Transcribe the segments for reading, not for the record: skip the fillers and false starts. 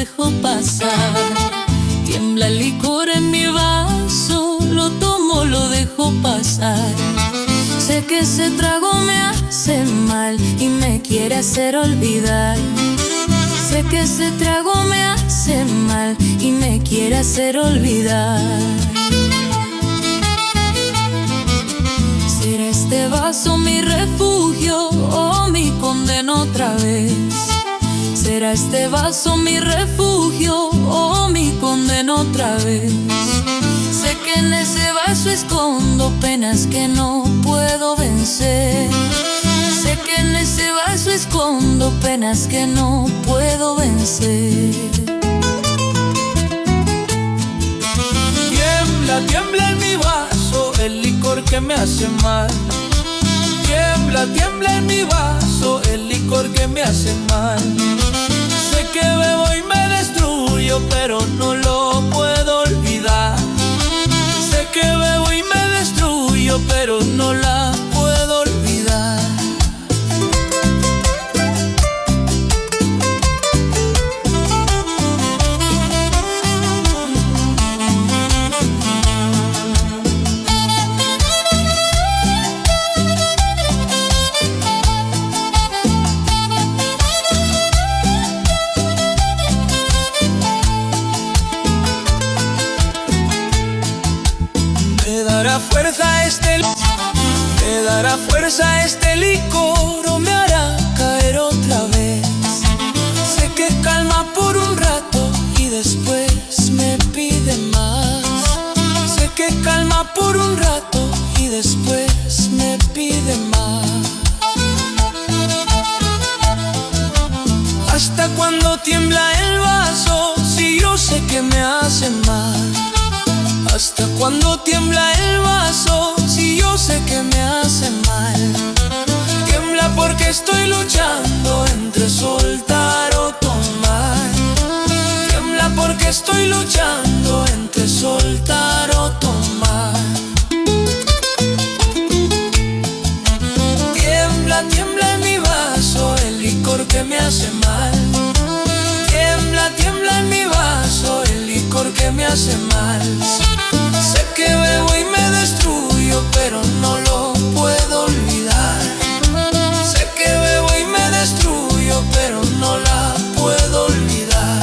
dejo pasar. Tiembla el licor en mi vaso, lo tomo, lo dejo pasar. Sé que ese trago me hace mal y me quiere hacer olvidar. Sé que ese trago me hace mal y me quiere hacer olvidar. ¿Será este vaso mi refugio o mi condena otra vez? ¿Será este vaso mi refugio o mi condena otra vez? Sé que en ese vaso escondo penas que no puedo vencer. Sé que en ese vaso escondo penas que no puedo vencer. Tiembla, tiembla en mi vaso el licor que me hace mal. Tiembla, tiembla en mi vaso el licor que me hace mal. Sé que bebo y me destruyo, pero no lo puedo olvidar. Sé que bebo y me destruyo, pero no la puedo olvidar. Me dará fuerza este licor o me hará caer otra vez. Sé que calma por un rato y después me pide más. Sé que calma por un rato y después me pide más. ¿Hasta cuando tiembla el vaso si yo sé que me hace mal? ¿Hasta cuando tiembla el vaso si yo sé que me hace mal? Tiembla porque estoy luchando entre soltar o tomar. Tiembla porque estoy luchando entre soltar o tomar. Tiembla, tiembla en mi vaso el licor que me hace mal. Tiembla, tiembla en mi vaso el licor que me hace mal. Sé que bebo y me destruyo, pero no lo puedo olvidar. Sé que bebo y me destruyo, pero no la puedo olvidar.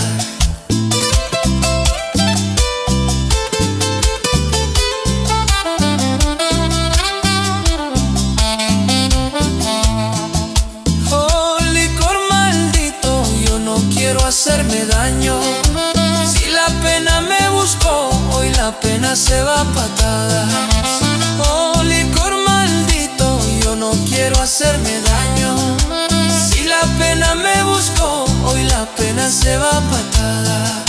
Oh, licor maldito, yo no quiero hacerme daño. Si la pena me buscó, hoy la pena se va a patadas. Oh, licor maldito, yo no quiero hacerme daño. Si la pena me buscó, hoy la pena se va a patadas.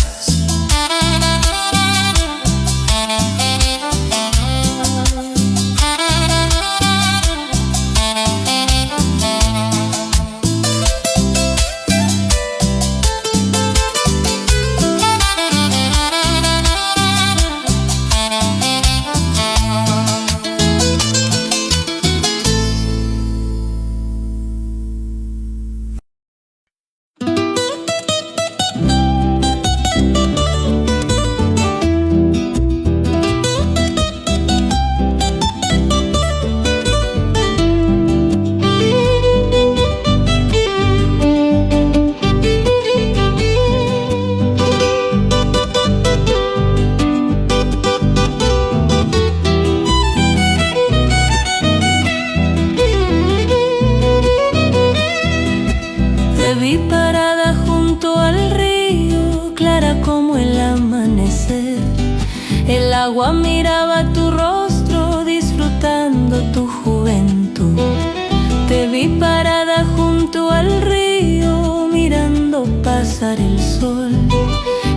Agua miraba tu rostro disfrutando tu juventud. Te vi parada junto al río mirando pasar el sol.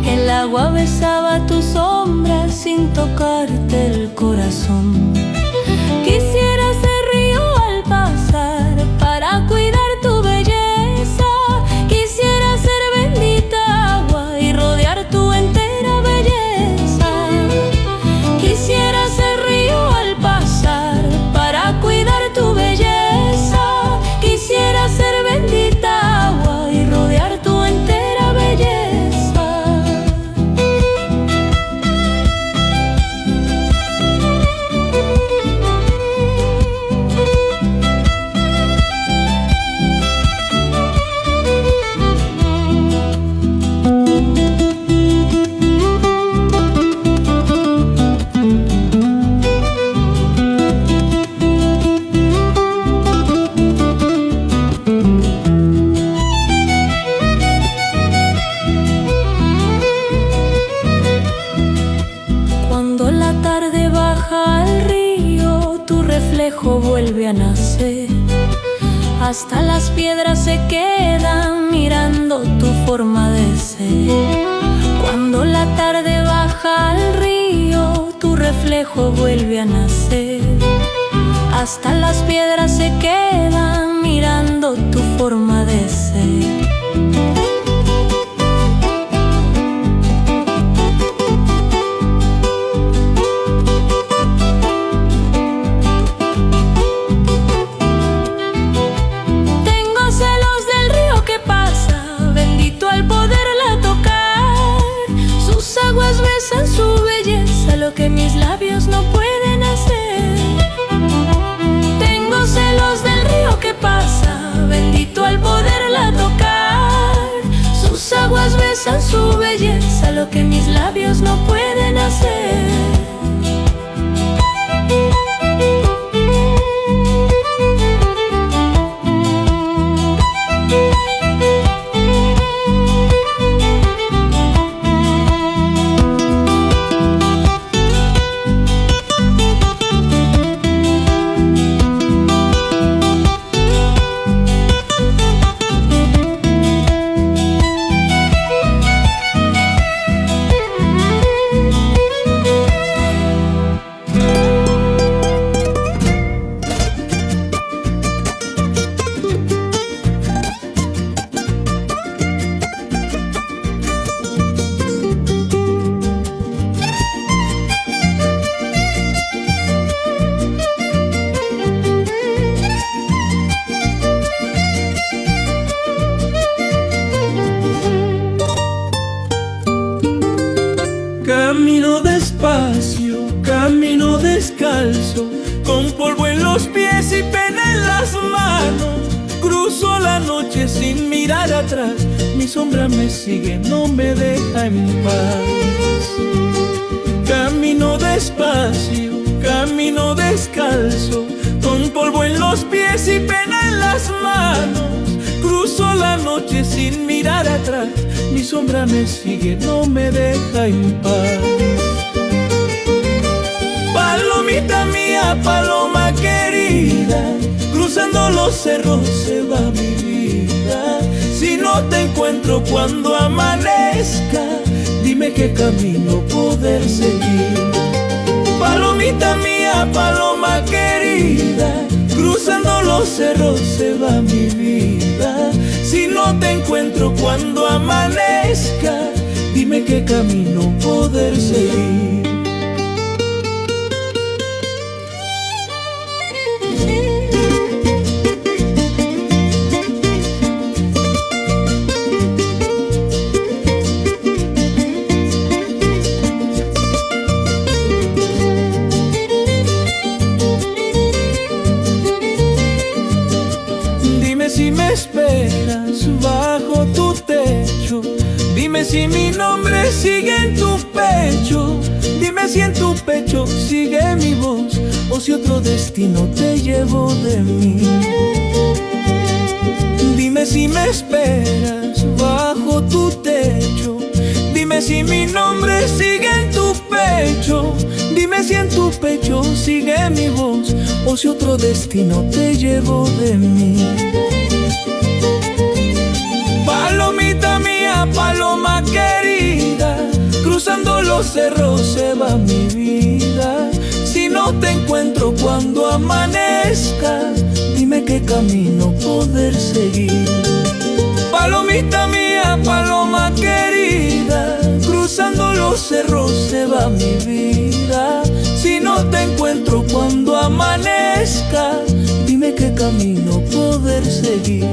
El agua besaba tu sombra sin tocarte el corazón. Quisiera ser río al pasar para cuidar tu belleza. Quisiera ser bendita agua y rodear tu entera belleza. Quisiera ser río al pasar para cuidar tu belleza. Quisiera ser bendita agua y rodear tu entera belleza. vuelve a nacer. Hasta las piedras se quedan mirando tu forma de ser. Cuando la tarde baja al río, tu reflejo vuelve a nacer. Hasta las piedras se quedan mirando tu forma de ser. Besan su belleza, lo que mis labios no pueden hacer. Tengo celos del río que pasa, bendito al poderla tocar. Sus aguas besan su belleza, lo que mis labios no pueden hacer. Camino despacio, camino descalzo, con polvo en los pies y pena en las manos. Cruzo la noche sin mirar atrás, mi sombra me sigue, no me deja en paz. Camino despacio, camino descalzo, con polvo en los pies y pena en las manos. Cruzo la noche sin mirar atrás, mi sombra me sigue, no me deja en paz. Palomita mía, paloma querida, cruzando los cerros se va mi vida. Si no te encuentro cuando amanezca, dime qué camino poder seguir. Palomita mía, paloma querida, cruzando los cerros se va mi vida. Si no te encuentro cuando amanezca, dime qué camino poder seguir. Si me esperas bajo tu techo, dime si mi nombre sigue en tu pecho. Dime si en tu pecho sigue mi voz, o si otro destino te llevó de mí. Dime si me esperas bajo tu techo, dime si mi nombre sigue en tu pecho. Dime si en tu pecho sigue mi voz, o si otro destino te llevó de mí. Palomita mía, paloma querida, cruzando los cerros se va mi vida. Si no te encuentro cuando amanezca, dime qué camino poder seguir. Palomita mía, paloma querida, cruzando los cerros se va mi vida. Si no te encuentro cuando amanezca, dime qué camino poder seguir.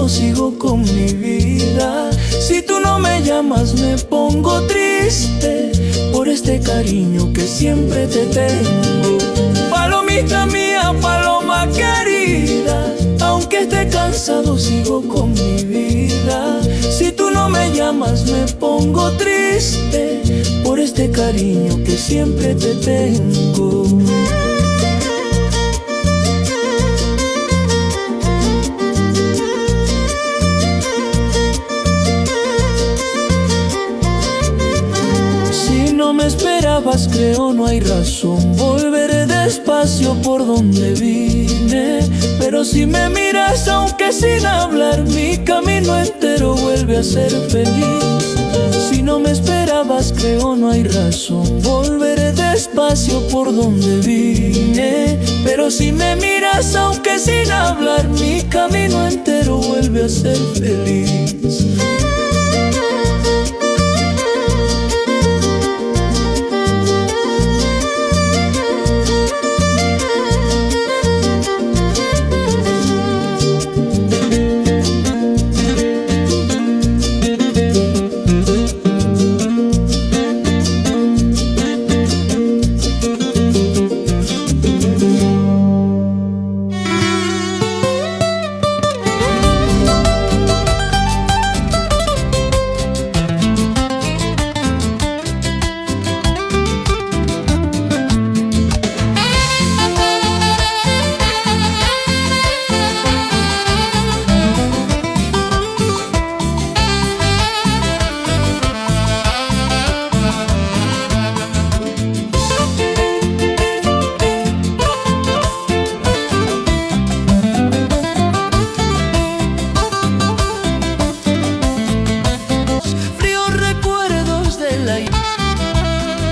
Sigo con mi vida. Si tú no me llamas me pongo triste por este cariño que siempre te tengo. Palomita mía, paloma querida, aunque esté cansado sigo con mi vida. Si tú no me llamas me pongo triste por este cariño cariño que siempre te tengo. Si no me esperabas, creo no hay razón. Volveré despacio por donde vine, pero si me miras, aunque sin hablar, mi camino entero vuelve a ser feliz. Si no me esperabas, creo no hay razón. Volveré despacio por donde vine, pero si me miras, aunque sin hablar, mi camino entero vuelve a ser feliz.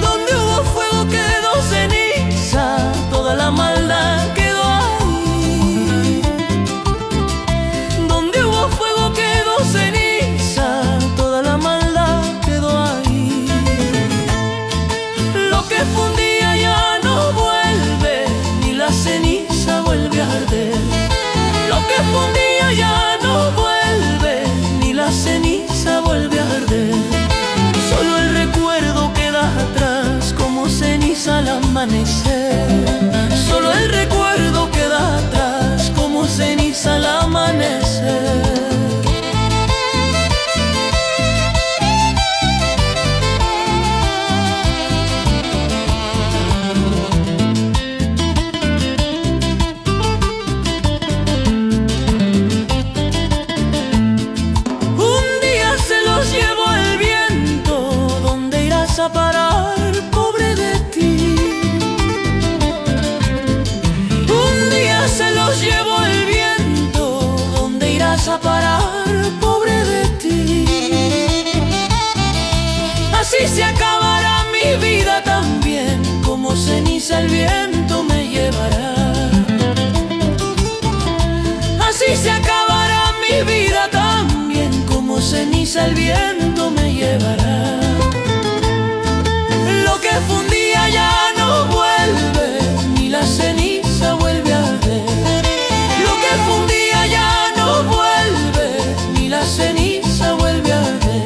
Donde hubo fuego quedó ceniza, toda la maldad quedó ahí. Donde hubo fuego quedó ceniza, toda la maldad quedó ahí. Lo que fue un día ya no vuelve, ni la ceniza vuelve a arder. Lo que fue un día ya no vuelve, ni la ceniza vuelve a arder. Solo el recuerdo queda atrás como ceniza al amanecer. Solo el recuerdo queda atrás como ceniza al amanecer. A parar, pobre de ti. Un día se los llevó el viento, ¿dónde irás a parar, pobre de ti? Así se acabará mi vida también, como ceniza el viento me llevará. Así se acabará mi vida también, como ceniza el viento me llevará. Lo que fue un día ya no vuelve, ni la ceniza vuelve a arder. Lo que fue un día ya no vuelve, ni la ceniza vuelve a arder.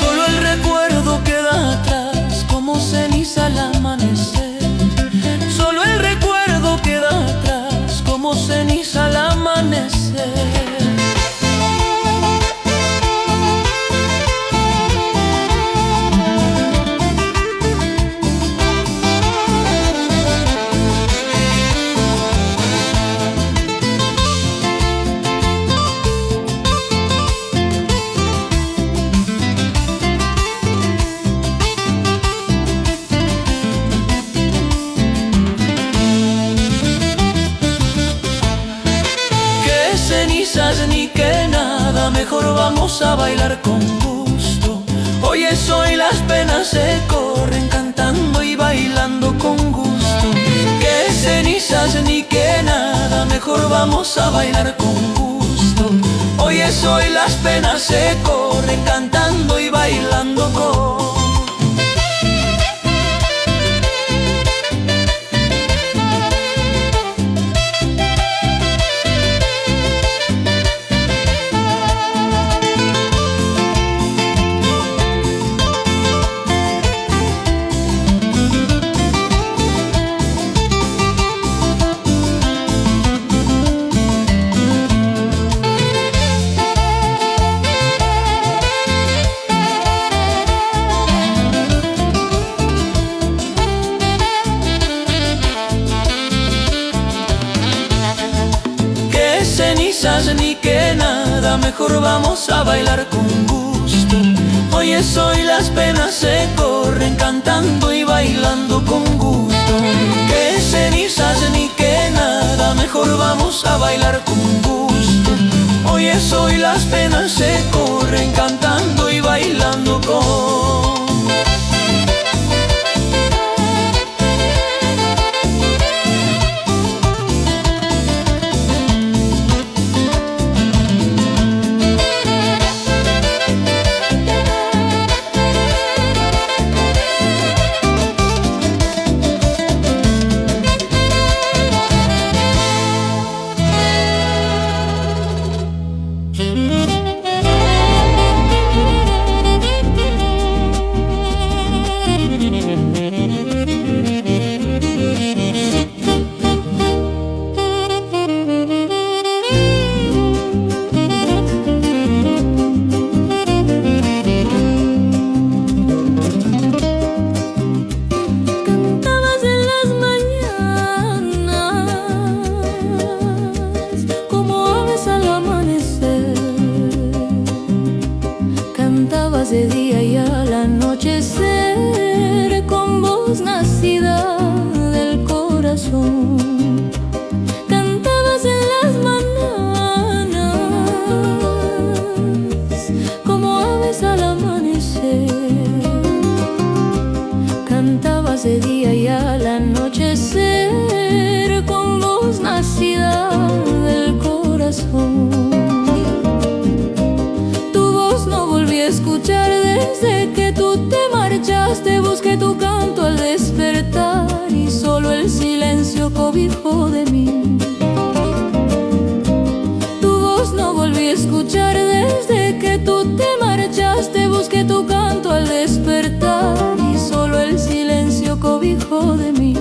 Solo el recuerdo queda atrás como ceniza al amanecer. Solo el recuerdo queda atrás como ceniza al amanecer. Ni que nada, mejor vamos a bailar con gusto. Hoy es hoy, las penas se corren cantando y bailando con gusto. Que cenizas ni que nada, mejor vamos a bailar con gusto. Hoy es hoy, las penas se corren cantando y bailando con gusto. cenizas ni que nada, mejor vamos a bailar con gusto. Hoy es hoy, las penas se corren cantando y bailando con gusto. Que cenizas ni que nada, mejor vamos a bailar con gusto. Hoy es hoy, las penas se corren cantando y bailando con... De día y al anochecer, con voz nacida del corazón. Cantabas en las mañanas, como aves al amanecer. Cantabas de día y al anochecer, con voz nacida del corazón. Escuchar desde que tú te marchaste, busqué tu canto al despertar y solo el silencio cobijó de mí. Tu voz no volví a escuchar desde que tú te marchaste, busqué tu canto al despertar y solo el silencio cobijó de mí.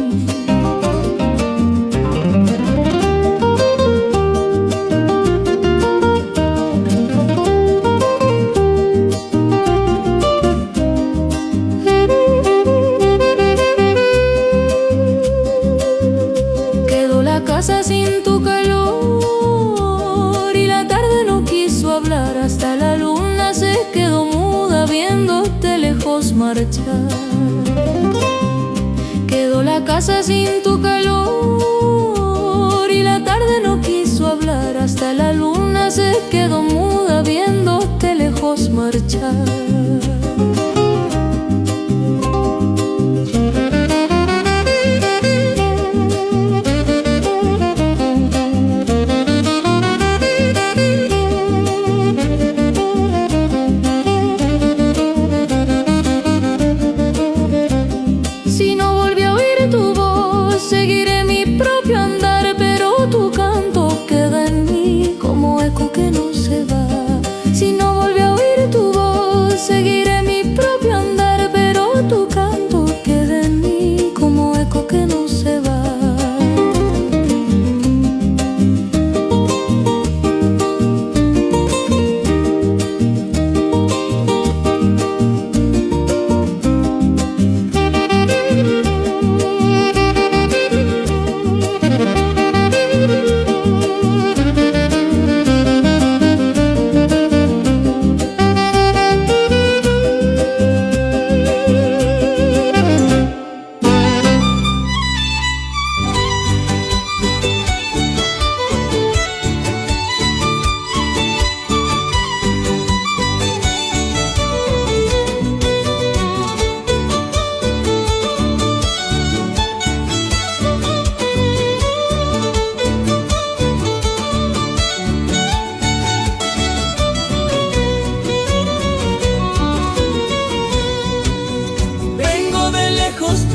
Sin tu calor y la tarde no quiso hablar, hasta la luna se quedó muda viéndote lejos marchar. Quedó la casa sin tu calor y la tarde no quiso hablar, hasta la luna se quedó muda viéndote lejos marchar. Seguiré mi propio andar, pero tu canto queda en mí como eco que no se va. Si no volví a oír tu voz, seguiré mi propio andar, pero tu canto queda en mí como eco que no se va.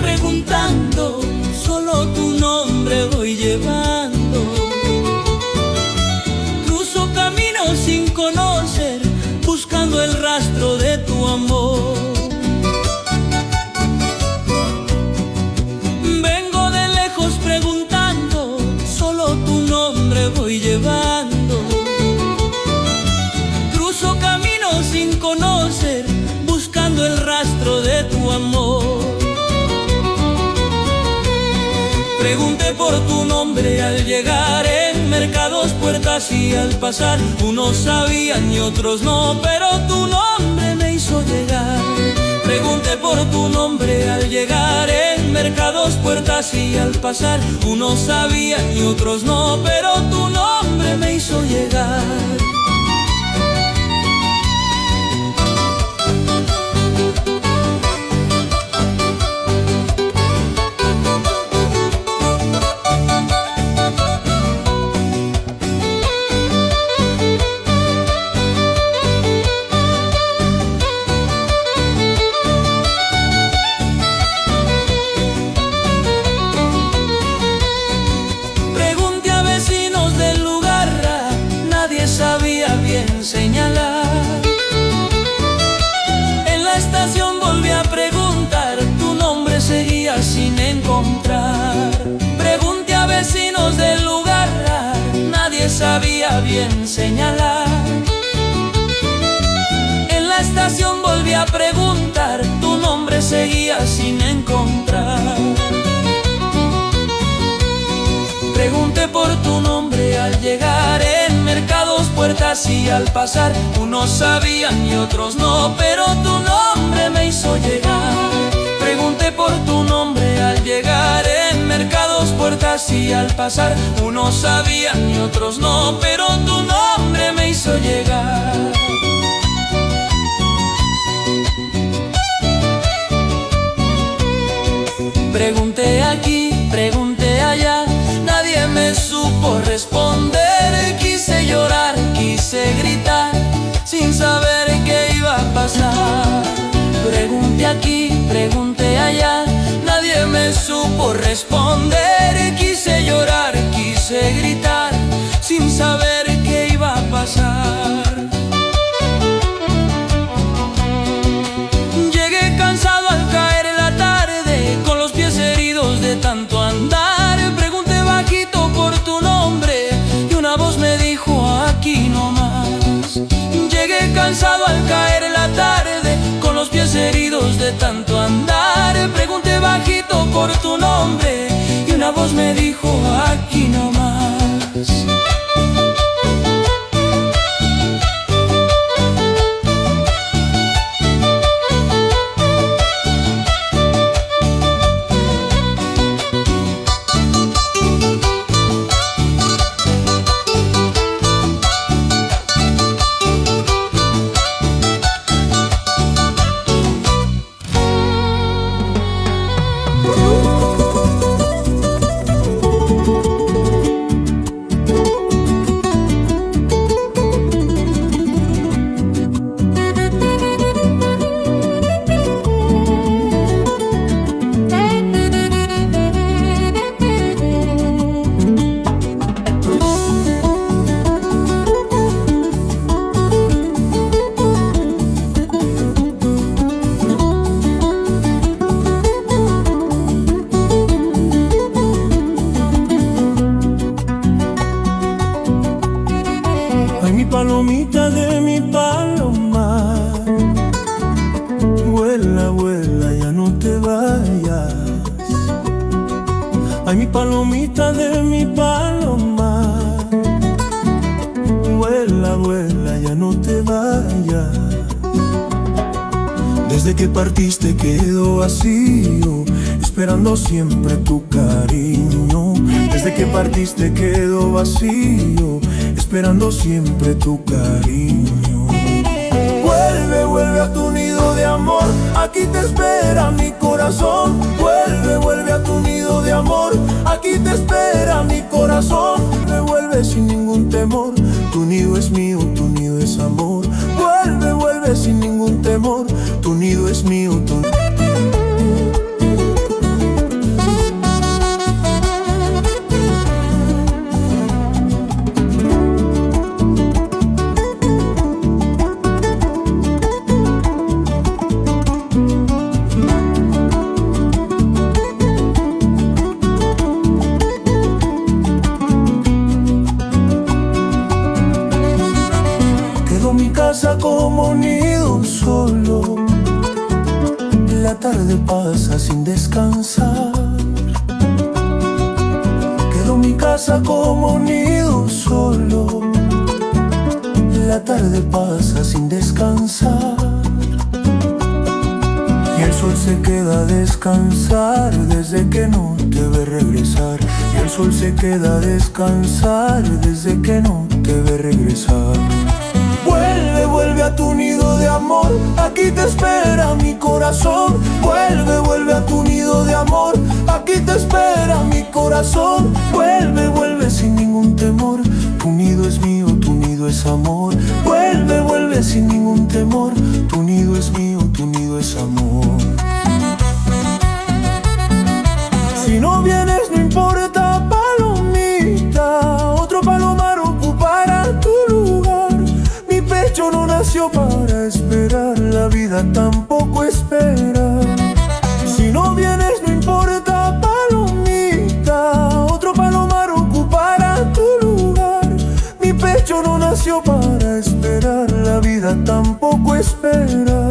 Preguntando, solo tu nombre voy llevando. Cruzo caminos sin conocer, buscando el rastro de tu amor. Vengo de lejos preguntando, solo tu nombre voy llevando. Cruzo caminos sin conocer, buscando el rastro de tu amor. Pregunté por tu nombre al llegar en mercados, puertas, y al pasar unos sabían y otros no, pero tu nombre me hizo llegar. Pregunté por tu nombre al llegar, en mercados, puertas, y al pasar unos sabían y otros no, pero tu nombre me hizo llegar. Sabía bien señalar. En la estación volví a preguntar, tu nombre seguía sin encontrar. Pregunté a vecinos del lugar, nadie sabía bien señalar. En la estación volví a preguntar, tu nombre seguía sin encontrar. Pregunté por tu nombre al llegar, en mercados, puertas, y al pasar unos sabían y otros no, pero tu nombre me hizo llegar. Pregunté por tu nombre al llegar, en mercados, puertas, y al pasar unos sabían y otros no, pero tu nombre me hizo llegar. Pregunté aquí, pregunté allá, nadie me supo responder. Quise llorar, quise gritar, sin saber qué iba a pasar. Pregunté aquí, pregunté allá, nadie me supo responder. Quise llorar, quise gritar, sin saber qué iba a pasar. Llegué cansado al caer en la tarde, con los pies heridos de tanto andar. Pregunté bajito por tu nombre y una voz me dijo aquí nomás. Llegué cansado al caer en la tarde, con los pies heridos de tanto andar. Pregunté bajito por tu nombre y una voz me dijo aquí nomás. Palomita de mi paloma, vuela, vuela, ya no te vayas. Ay, mi palomita de mi paloma, vuela, vuela, ya no te vayas. Desde que partiste quedó vacío, esperando siempre tu cariño. Desde que partiste quedó vacío, esperando siempre tu cariño. Vuelve, vuelve a tu nido de amor, aquí te espera mi corazón. Vuelve, vuelve a tu nido de amor, aquí te espera mi corazón. Vuelve sin ningún temor, tu nido es mío, tu nido es amor. Vuelve, vuelve sin ningún temor, tu nido es mío, tu como nido solo, la tarde pasa sin descansar. Quedó mi casa como un nido solo. La tarde pasa sin descansar y el sol se queda a descansar desde que no te ve regresar. Y el sol se queda a descansar desde que no te ve regresar. Vuelve, vuelve a tu nido de amor, aquí te espera mi corazón. Vuelve, vuelve a tu nido de amor, aquí te espera mi corazón. Vuelve, vuelve sin ningún temor, tu nido es mío, tu nido es amor. Vuelve, vuelve sin ningún temor, tu nido es mío, tu nido es amor. Si no vienes no importa, palomita, otro palomar ocupará tu lugar. Mi pecho no nació para esperar, la vida tampoco espera. Si no vienes no importa, palomita, otro palomar ocupará tu lugar. Mi pecho no nació para esperar, la vida tampoco espera.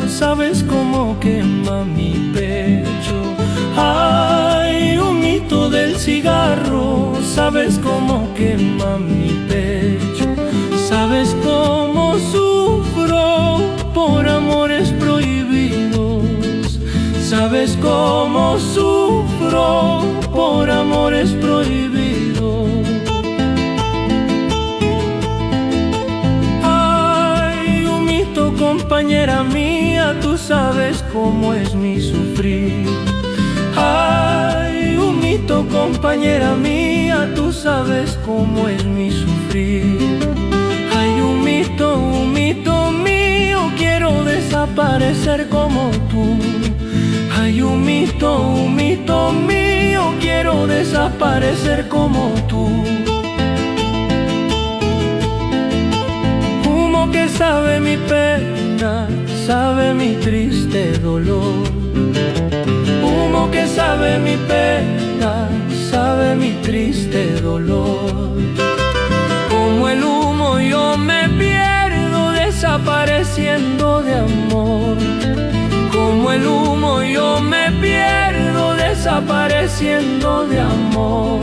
Sabes cómo quema mi pecho. Ay, humito del cigarro, sabes cómo quema mi pecho. Sabes cómo sufro por amores prohibidos. Sabes cómo sufro por amores prohibidos. Ay, humito, compañera mía, tú sabes cómo es mi sufrir. Ay, humito, compañera mía, tú sabes cómo es mi sufrir. Ay, humito, humito mío, quiero desaparecer como tú. Ay, humito, humito mío, quiero desaparecer como tú. Humo que sabe mi pena, sabe mi triste dolor. Humo que sabe mi pena, sabe mi triste dolor. Como el humo yo me pierdo desapareciendo de amor. Como el humo yo me pierdo desapareciendo de amor.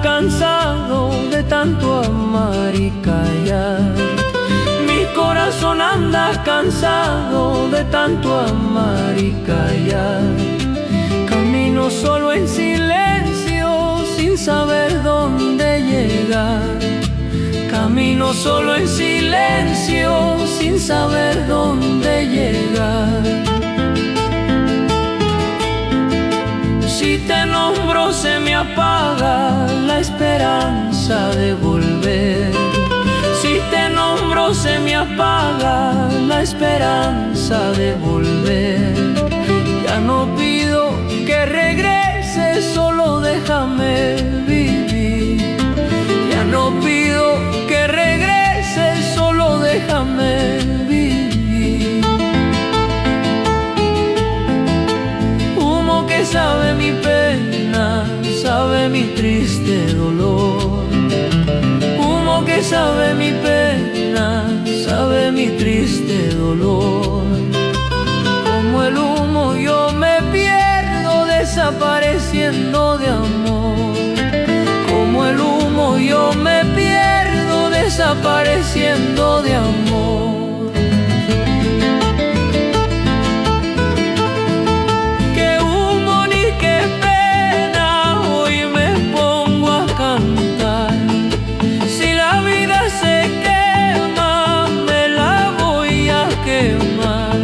Cansado de tanto amar y callar. Mi corazón anda cansado de tanto amar y callar. Camino solo en silencio sin saber dónde llegar. Camino solo en silencio sin saber dónde llegar. Si te nombro se me apaga la esperanza de volver. Si te nombro se me apaga la esperanza de volver. Ya no pido que regreses, solo déjame vivir. Ya no pido que regreses, solo déjame vivir. Humo que sabe mi pena, sabe mi triste dolor. Humo que sabe mi pena, sabe mi triste dolor. Como desapareciendo de amor. Como el humo yo me pierdo desapareciendo de amor. Qué humo ni qué pena, hoy me pongo a cantar. Si la vida se quema, me la voy a quemar.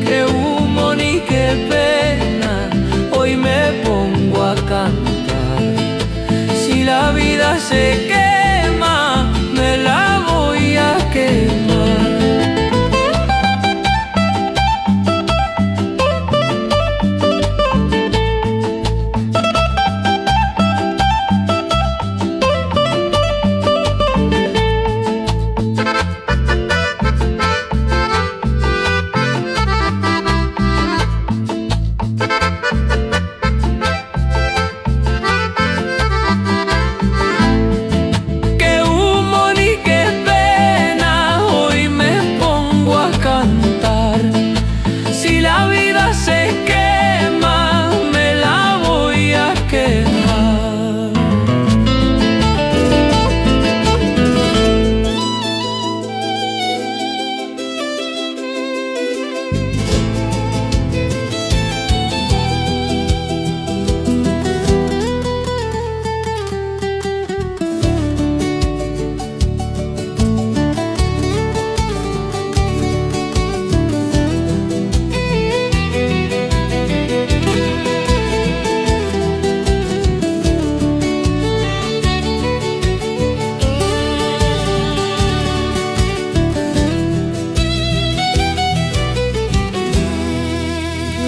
Qué humo ni qué pena, hoy me pongo a cantar. Si la vida se quema, me la voy a quemar.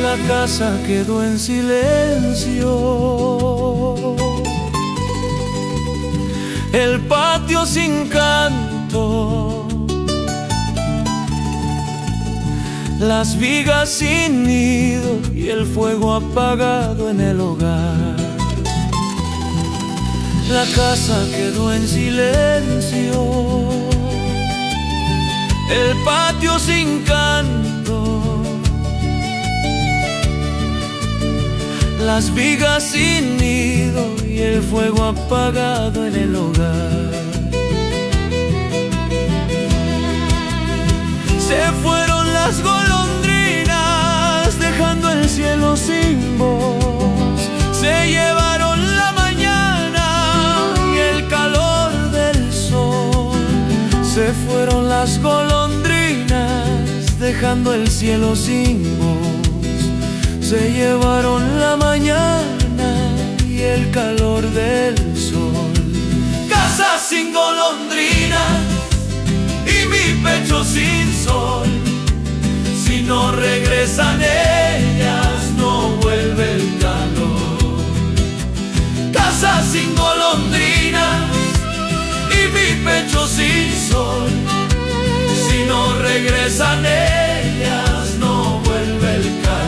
La casa quedó en silencio, el patio sin canto, las vigas sin nido y el fuego apagado en el hogar. La casa quedó en silencio, el patio sin canto, las vigas sin nido y el fuego apagado en el hogar. Se fueron las golondrinas dejando el cielo sin voz. Se llevaron la mañana y el calor del sol. Se fueron las golondrinas dejando el cielo sin voz. Se llevaron la mañana y el calor del sol. Casa sin golondrina y mi pecho sin sol. Si no regresan ellas, no vuelve el calor. Casa sin golondrinas y mi pecho sin sol. Si no regresan ellas, no vuelve el calor.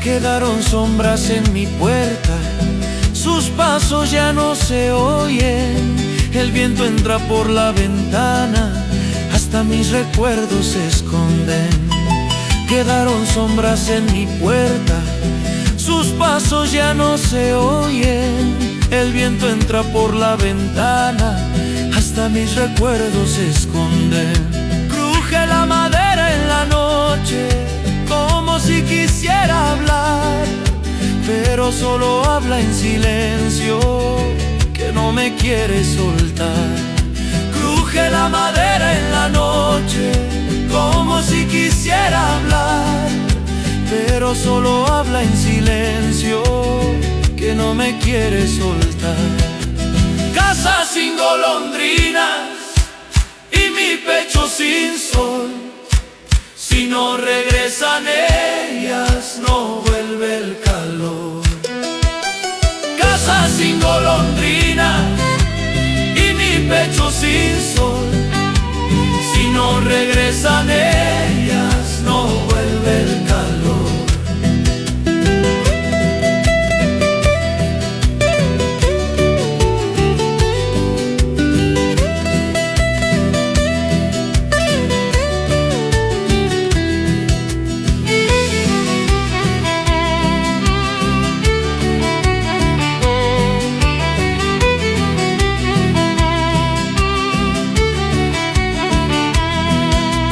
Quedaron sombras en mi puerta, sus pasos ya no se oyen. El viento entra por la ventana, hasta mis recuerdos se esconden. Quedaron sombras en mi puerta, sus pasos ya no se oyen. El viento entra por la ventana, hasta mis recuerdos se esconden. Cruje la madera en la noche, como si quisiera hablar, pero solo habla en silencio, que no me quiere soltar. Cruje la madera en la noche, como si quisiera hablar, pero solo habla en silencio, que no me quiere soltar. Casa sin golondrinas y mi pecho sin sol. Si no regresan ellas, no vuelve el calor. Casa regresan ellas, no vuelve el calor.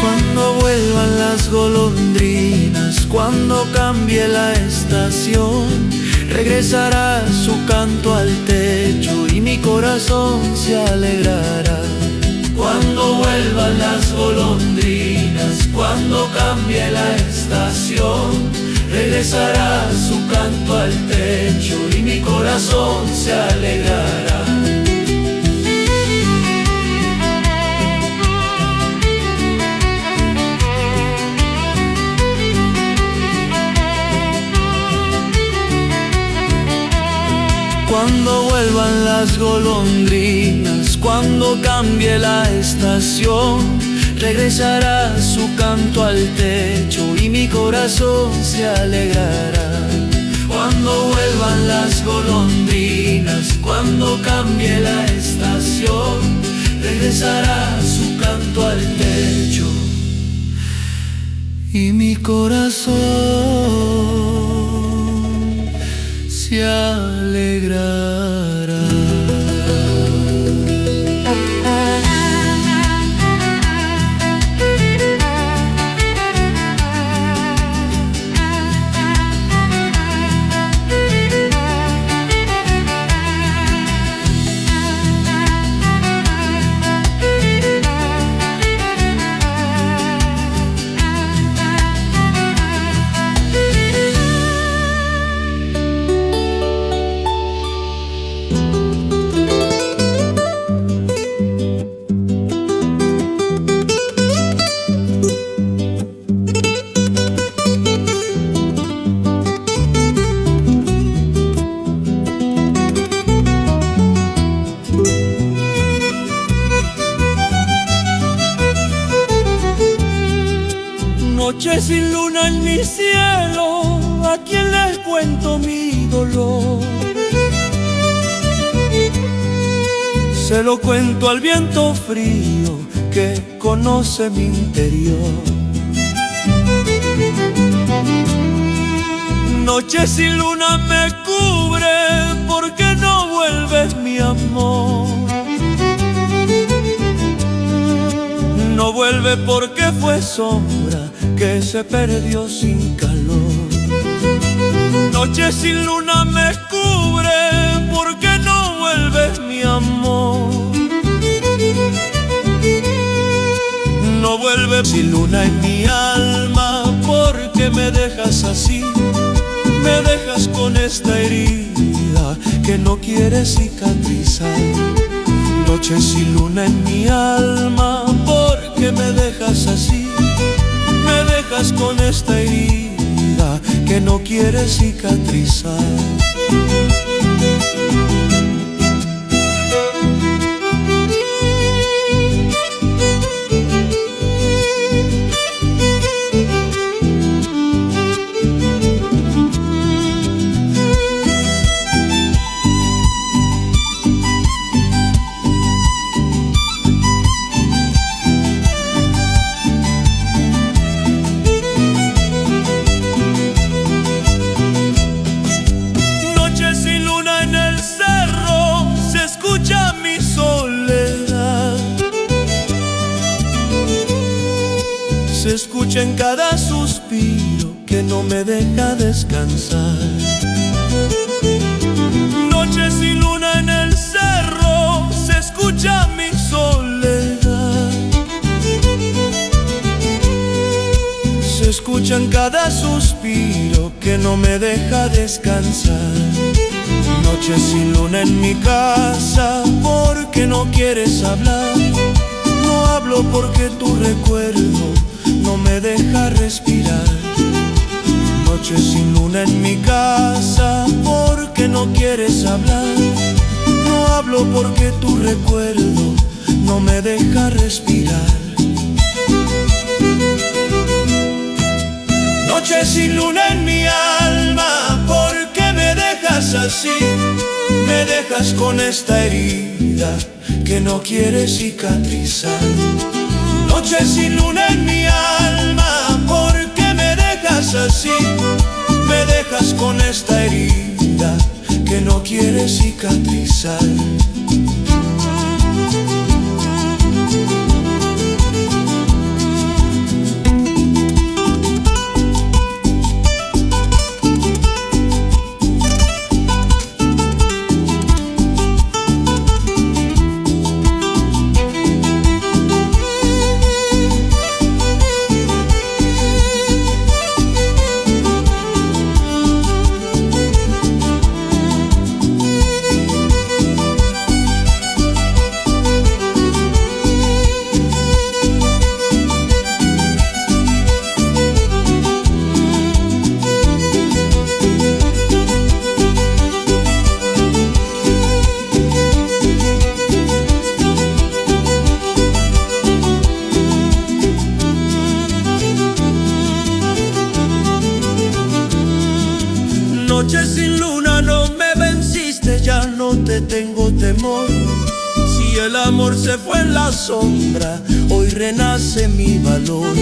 Cuando vuelvan las golondrinas, cuando cambie la estación, regresará su canto al techo y mi corazón se alegrará. Cuando vuelvan las golondrinas, cuando cambie la estación, regresará su canto al techo y mi corazón se alegrará. Cuando vuelvan las golondrinas, cuando cambie la estación, regresará su canto al techo y mi corazón se alegrará. Cuando vuelvan las golondrinas, cuando cambie la estación, regresará su canto al techo y mi corazón se alegrará. Noche sin luna en mi cielo, ¿a quién les cuento mi dolor? Se lo cuento al viento frío que conoce mi interior. Noche sin luna me cubre porque no vuelves mi amor. No vuelve porque fue sombra que se perdió sin calor. Noche sin luna me cubre porque no vuelves mi amor. No vuelve sin luna en mi alma porque me dejas así. Me dejas con esta herida que no quiere cicatrizar. Noche sin luna en mi alma porque me dejas así. Me dejas con esta herida que no quiere cicatrizar. Se escucha en cada suspiro que no me deja descansar. Noche sin luna en el cerro, se escucha mi soledad. Se escucha en cada suspiro que no me deja descansar. Noche sin luna en mi casa porque no quieres hablar. No hablo porque tu recuerdo no me deja respirar. Noche sin luna en mi casa porque no quieres hablar. No hablo porque tu recuerdo no me deja respirar. sin luna en mi alma, ¿por qué me dejas así? Me dejas con esta herida que no quiere cicatrizar. Noche sin luna en mi alma, ¿por qué me dejas así? Me dejas con esta herida que no quiere cicatrizar. Noche sin luna no me venciste, ya no te tengo temor. Si el amor se fue en la sombra, hoy renace mi valor.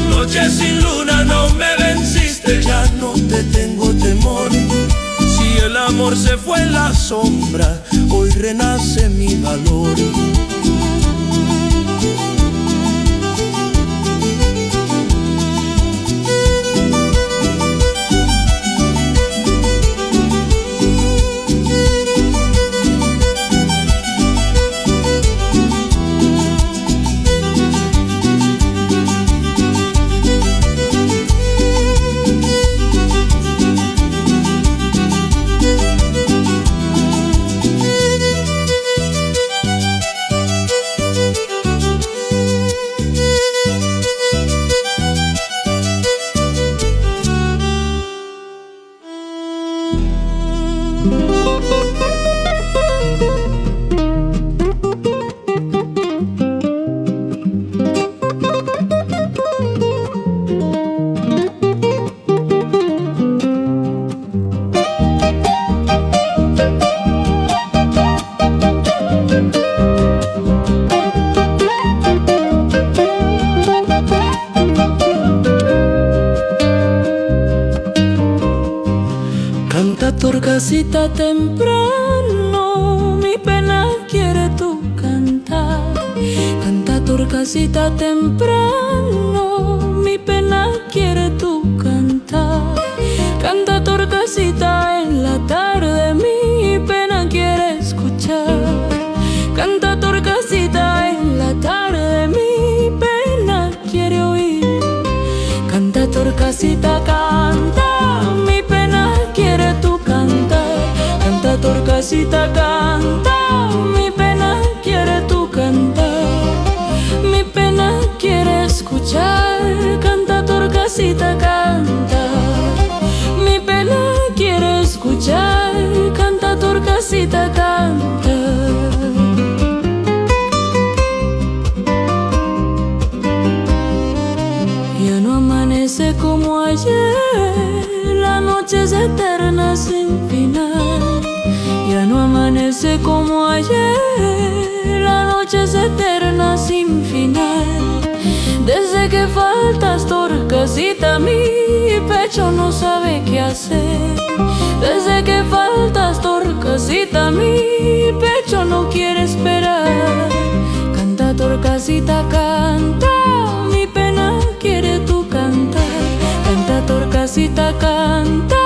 Noche sin luna no me venciste, ya no te tengo temor. Si el amor se fue en la sombra, hoy renace mi valor. Canta torcasita temprano, mi pena quiere tú cantar. Canta torcasita temprano, mi pena quiere tú cantar. Canta torcasita en la tarde, mi pena quiere escuchar. Canta torcasita en la tarde, mi pena quiere oír. Canta torcasita, canta, mi pena quiere tú cantar. Canta torcasita, canta, mi pena quiere tú cantar. Mi pena quiere escuchar. Canta torcasita, canta. Mi pena quiere escuchar. Canta torcasita, canta. Ya no amanece como ayer, la noche es eterna sin final. Ya no amanece como ayer, la noche es eterna sin final. Desde que faltas torcasita, mi pecho no sabe qué hacer. Desde que faltas torcasita, mi pecho no quiere esperar. Canta torcasita, canta, mi pena quiere tú cantar. Canta torcasita, canta,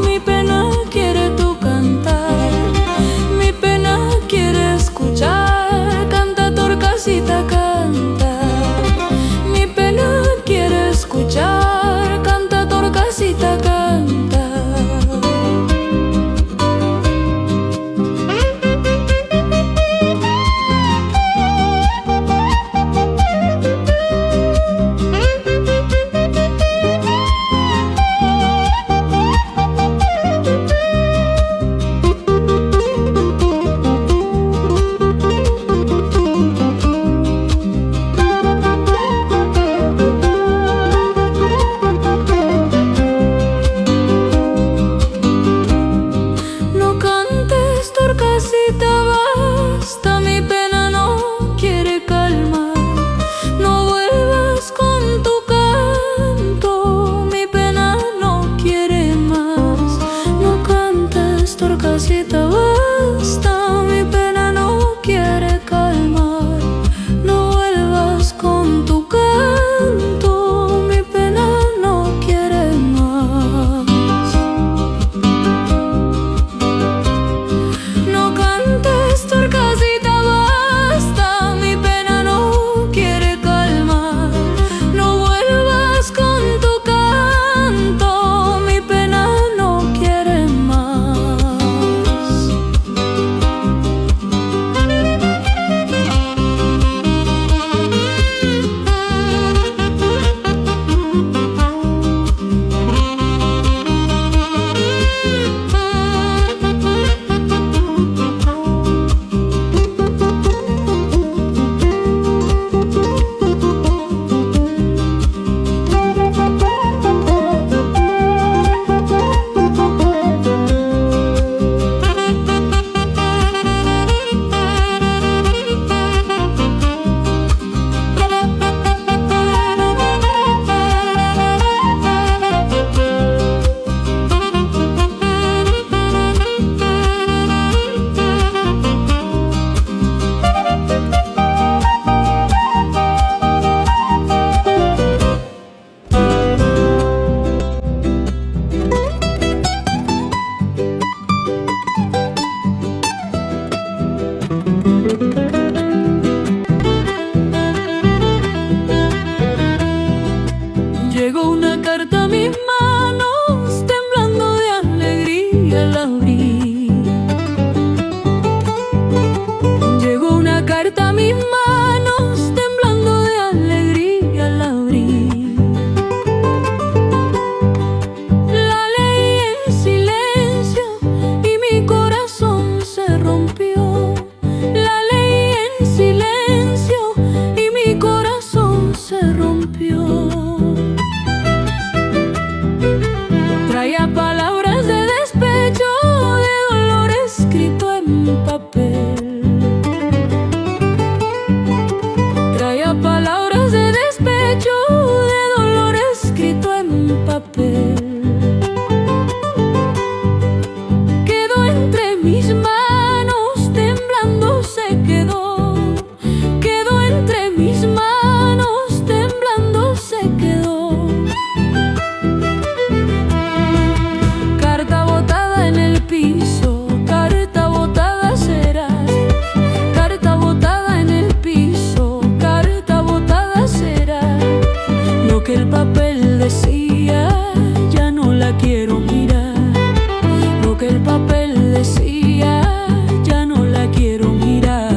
mi pena quiere tú cantar. Mi pena quiere escuchar. Canta torcasita, canta. Mi pena quiere escuchar. Canta torcasita, canta. rompió. Traía palabras de despecho, de dolor escrito en papel. Traía palabras de despecho, de dolor escrito en papel. Quedó entre mis manos, temblando se quedó. Quedó entre mis manos, temblando se quedó. Carta botada en el piso, carta botada será. Carta botada en el piso, carta botada será. Lo que el papel decía, ya no la quiero mirar. Lo que el papel decía, ya no la quiero mirar.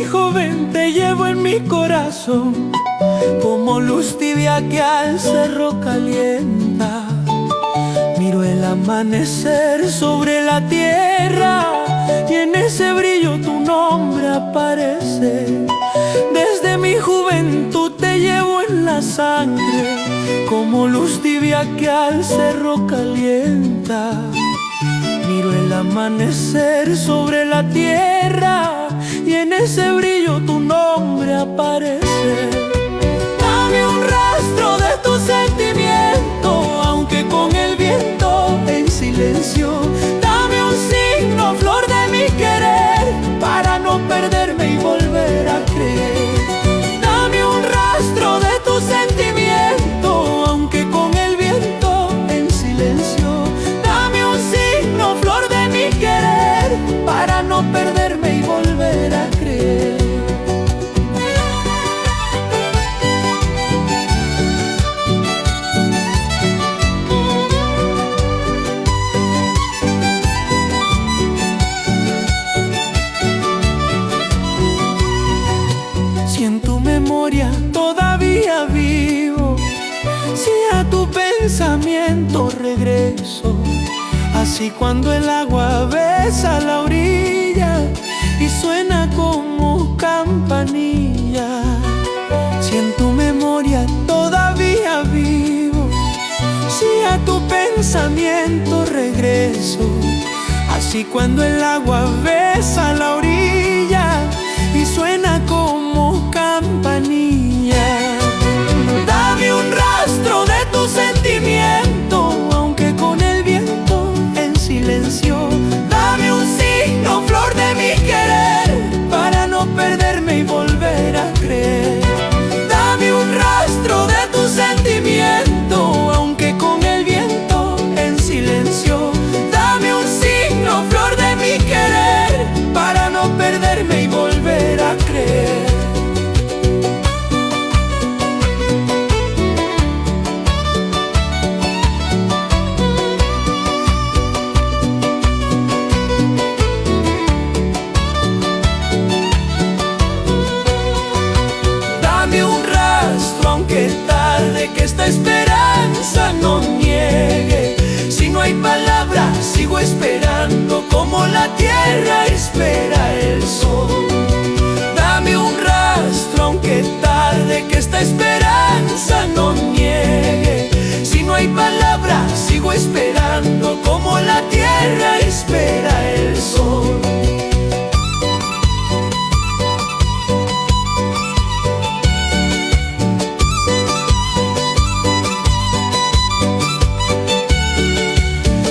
mi joven te llevo en mi corazón, como luz tibia que al cerro calienta. Miro el amanecer sobre la tierra y en ese brillo tu nombre aparece. Desde mi juventud te llevo en la sangre, como luz tibia que al cerro calienta. Miro el amanecer sobre la tierra y en ese brillo tu nombre aparece. Dame un rastro de tu sentimiento, aunque con el viento en silencio. Dame un signo, flor de mi querer, para no perderme y volver a creer. Dame un rastro de tu sentimiento, aunque con el viento en silencio. Dame un signo, flor de mi querer, para no perderme y volver a creer. Si en tu memoria todavía vivo, si a tu pensamiento regreso, así cuando el agua besa la orilla y suena como campanilla. Si en tu memoria todavía vivo, si a tu pensamiento regreso, así cuando el agua besa la orilla y suena como campanilla. Dame un rastro de tu sentimiento, aunque con el viento en silencio. Dame un signo, flor de mi querer, para no perderme y volver a creer. Dame un rastro de tu sentimiento, aunque con el viento en silencio. Dame un signo, flor de mi querer, para no perderme y volver a creer. Dame un rastro, aunque tarde, que esta esperanza no niegue. Si no hay palabras, sigo esperando, como la tierra espera el sol. Dame un rastro, aunque tarde, que esta esperanza no niegue. Si no hay palabras, sigo esperando, como la tierra espera el sol.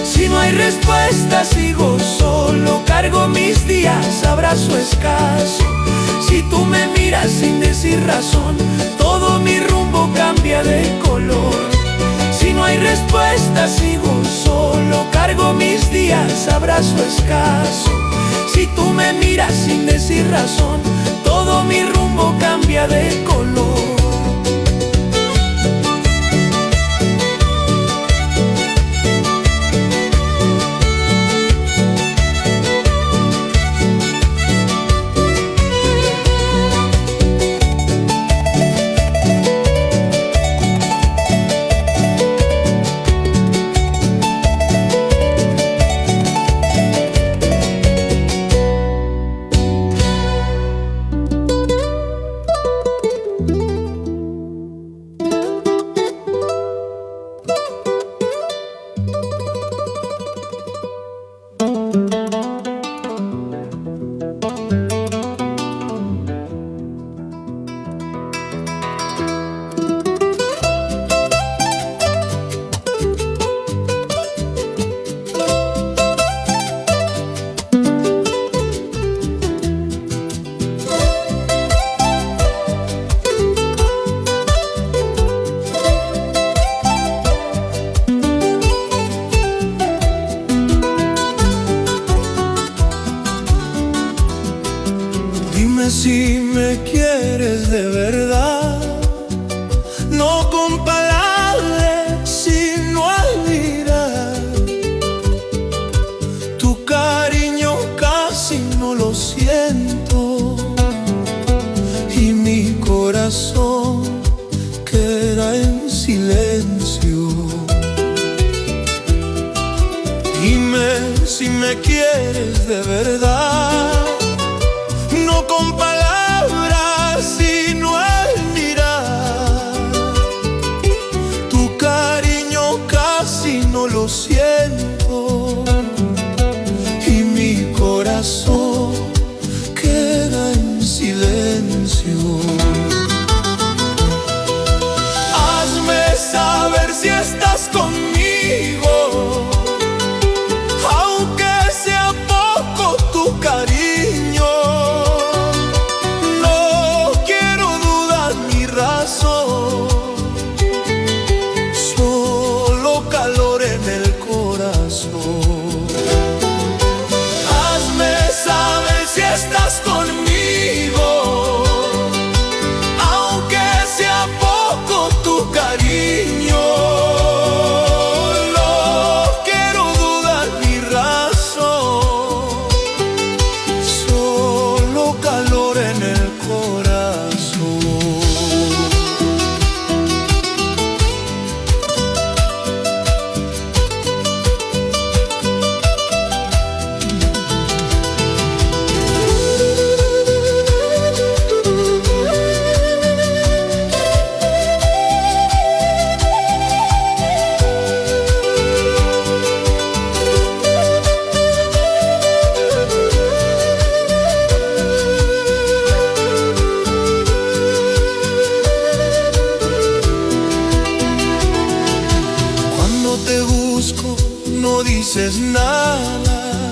Si no hay respuesta, sigo solo, cargo mis días, abrazo escaso. Si tú me miras sin decir razón, todo mi rumbo cambia de color. Si no hay respuesta, sigo solo, cargo mis días, abrazo escaso. Si tú me miras sin decir razón, todo mi rumbo cambia de color. Si me quieres de verdad, no con palabras, sino al mirar. Tu cariño casi no lo siento, Dime si me quieres de verdad, no con palabras sino al mirar. Tu cariño casi no lo siento y mi corazón queda en silencio. Hazme saber si estás conmigo, aunque sea poco tu cariño. No quiero dudar ni razón, solo calor en el corazón. Hazme saber si estás conmigo, aunque sea poco tu cariño. No dices nada,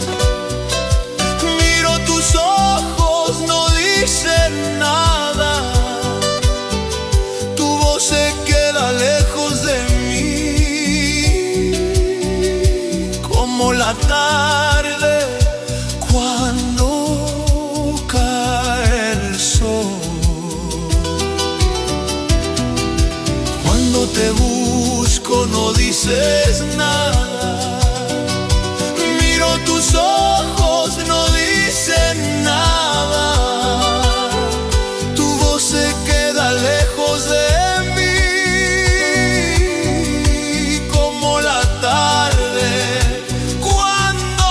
miro tus ojos, no dicen nada. Tu voz se queda lejos de mí, como la tarde cuando cae el sol. Cuando te busco no dices nada, tus ojos no dicen nada. Tu voz se queda lejos de mí, como la tarde cuando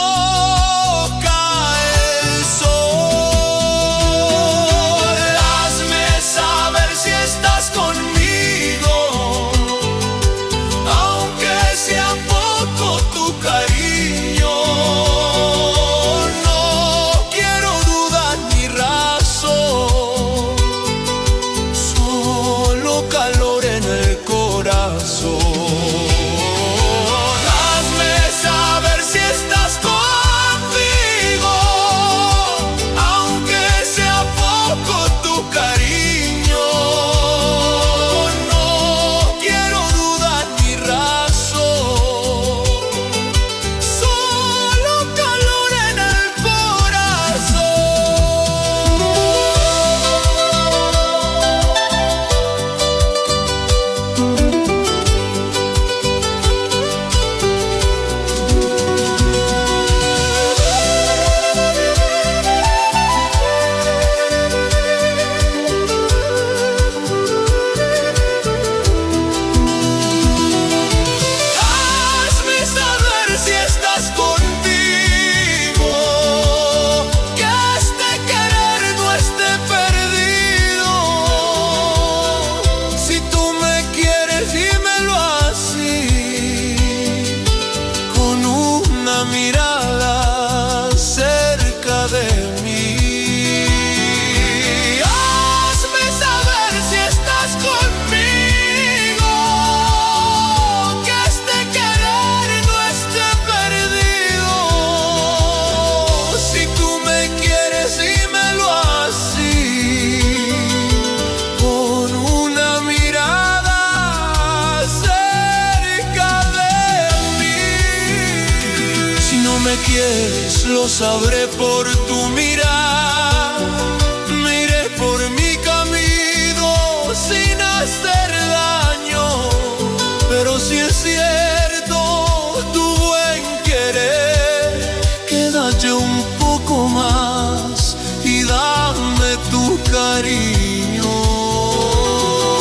cae el sol. Hazme saber si estás conmigo, aunque sea poco tu cariño. Hazme saber si estás conmigo, aunque sea poco tu cariño. No quiero dudar ni razón, solo calor en el mirada cerca de mí. Hazme saber si estás conmigo, que este querer no esté perdido. Si tú me quieres, dímelo así, con una mirada cerca de mí. Si no me quieres, lo sabré por tu mirar. Me iré por mi camino sin hacer daño. Pero si es cierto tu buen querer, quédate un poco más y dame tu cariño.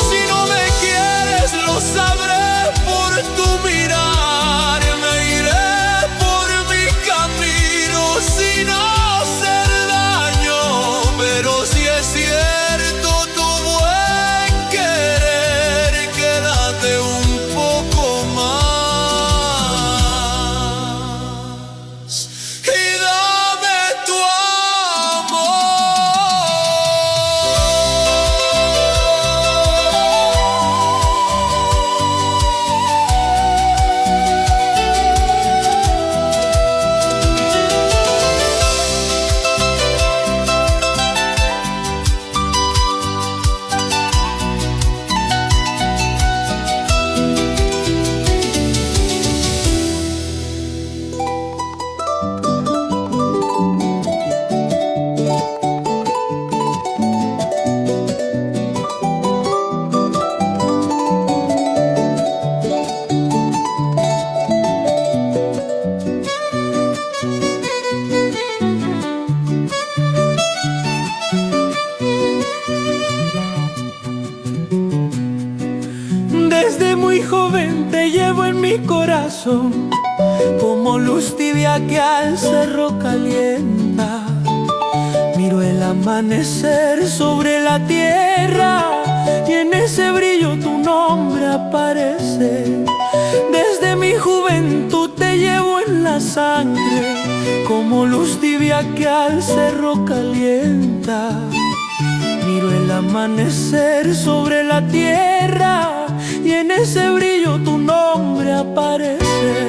Si no me quieres, lo sabré por tu mirar. Me iré por como luz tibia que al cerro calienta. Miro el amanecer sobre la tierra y en ese brillo tu nombre aparece. Desde mi juventud te llevo en la sangre, como luz tibia que al cerro calienta. Miro el amanecer sobre la tierra y en ese brillo tu nombre aparece.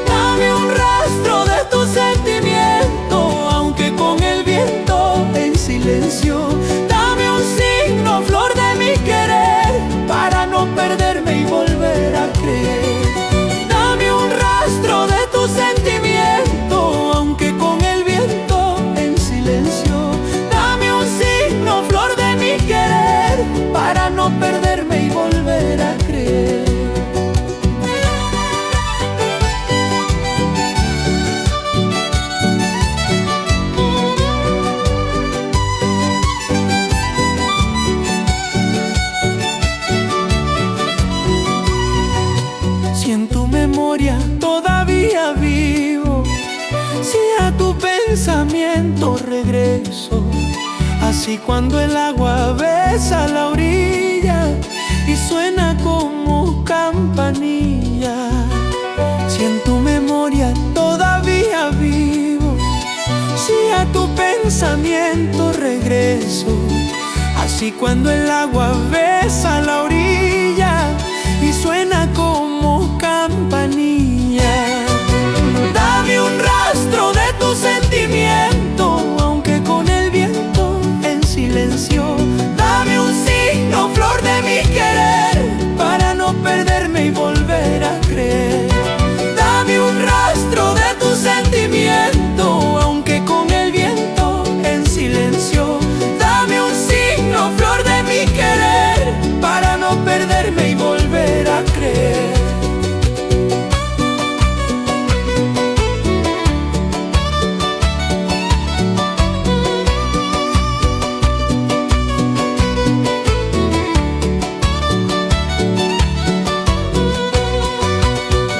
Dame un rastro de tu sentimiento, aunque con el viento en silencio. Dame un signo, flor de mi querer, para no perderme y volver a creer. Dame un rastro de tu sentimiento, aunque con el viento en silencio. Dame un signo, flor de mi querer, para no perderme y volver a creer. Si en tu memoria todavía vivo, si a tu pensamiento regreso, así cuando el agua besa la orilla y suena como campanilla. Si en tu memoria todavía vivo, si a tu pensamiento regreso, así cuando el agua besa la orilla y suena como campanilla. Dame un rastro de tu sentimiento, aunque con el viento en silencio. Dame un signo, flor de mi querer, para no perderme y volver a creer. Dame un rastro de tu sentimiento, aunque con el viento en silencio. Dame un signo, flor de mi querer, para no perderme y volver a creer.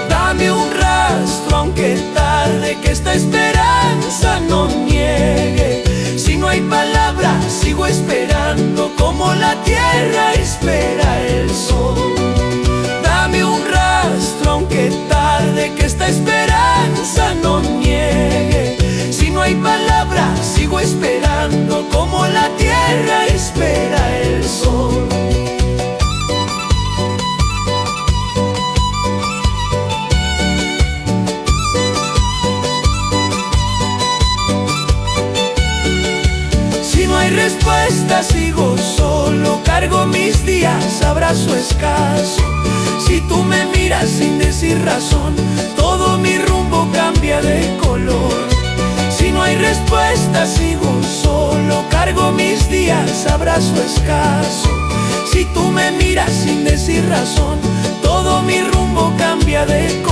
Dame un rastro, aunque tarde, que esta esperanza no niegue. Si no hay palabras, sigo esperando, como la tierra espera el sol. Dame un rastro, aunque tarde, que esta esperanza no niegue. Si no hay palabras, sigo esperando, como la tierra espera el sol. Si no hay respuesta, sigo solo, cargo mis días, abrazo escaso. Si tú me miras sin decir razón, todo mi rumbo cambia de color. Si no hay respuesta, sigo solo, cargo mis días, abrazo escaso. Si tú me miras sin decir razón, todo mi rumbo cambia de color.